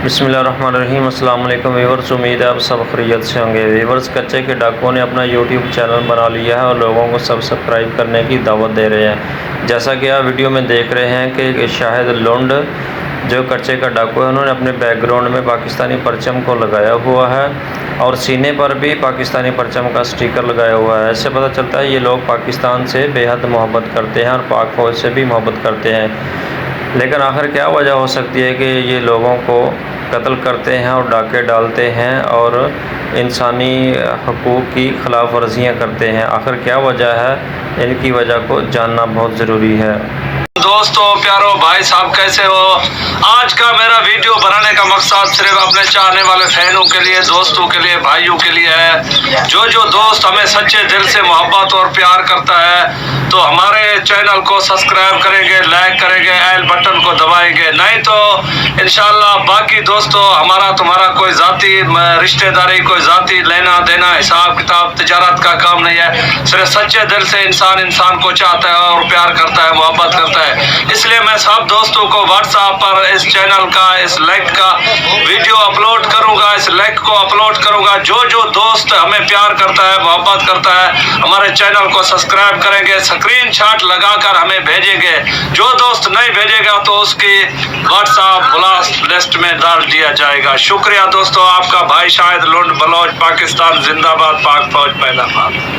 بسم اللہ الرحمن الرحیم۔ السلام علیکم ویورز، امید ہے آپ سب خیریت سے ہوں گے۔ ویورز، کچے کے ڈاکوؤں نے اپنا یوٹیوب چینل بنا لیا ہے اور لوگوں کو سبسکرائب کرنے کی دعوت دے رہے ہیں۔ جیسا کہ آپ ویڈیو میں دیکھ رہے ہیں کہ شاہد لونڈ جو کچے کا ڈاکو ہے، انہوں نے اپنے بیک گراؤنڈ میں پاکستانی پرچم کو لگایا ہوا ہے اور سینے پر بھی پاکستانی پرچم کا سٹیکر لگایا ہوا ہے۔ اس سے پتہ چلتا ہے یہ لوگ پاکستان سے بے حد محبت کرتے ہیں اور پاک فوج سے بھی محبت کرتے ہیں۔ لیکن آخر کیا وجہ ہو سکتی ہے کہ یہ لوگوں کو قتل کرتے ہیں اور ڈاکے ڈالتے ہیں اور انسانی حقوق کی خلاف ورزیاں کرتے ہیں؟ آخر کیا وجہ ہے؟ ان کی وجہ کو جاننا بہت ضروری ہے۔ دوستو، پیارو بھائی صاحب، کیسے ہو؟ آج کا میرا ویڈیو بنانے کا مقصد صرف اپنے چاہنے والے فینوں کے لیے، دوستوں کے لیے، بھائیوں کے لیے ہے۔ جو دوست ہمیں سچے دل سے محبت اور پیار کرتا ہے تو ہمارے چینل کو سبسکرائب کریں گے، لائک کریں گے، ایل بٹن کو دبائیں گے۔ نہیں تو انشاءاللہ باقی دوستو، ہمارا تمہارا کوئی ذاتی رشتہ داری، کوئی ذاتی لینا دینا، حساب کتاب، تجارت کا کام نہیں ہے۔ صرف سچے دل سے انسان کو چاہتا ہے اور پیار کرتا ہے، محبت کرتا ہے۔ اس لیے میں سب دوستوں کو واٹس ایپ پر اس چینل کا، اس لنک کا ویڈیو اپلوڈ کروں گا، اس لنک کو اپلوڈ کروں گا۔ جو دوست ہمیں پیار کرتا ہے، محبت کرتا ہے، ہمارے چینل کو سبسکرائب کریں گے، اسکرین شاٹ لگا کر ہمیں بھیجیں گے۔ جو دوست نہیں بھیجے گا تو اس کی واٹس ایپ بلاسٹ لسٹ میں ڈال دیا جائے گا۔ شکریہ دوستو، آپ کا بھائی شاہد لونڈ بلوچ، پاکستان زندہ باد، پاک فوج پہلا باد۔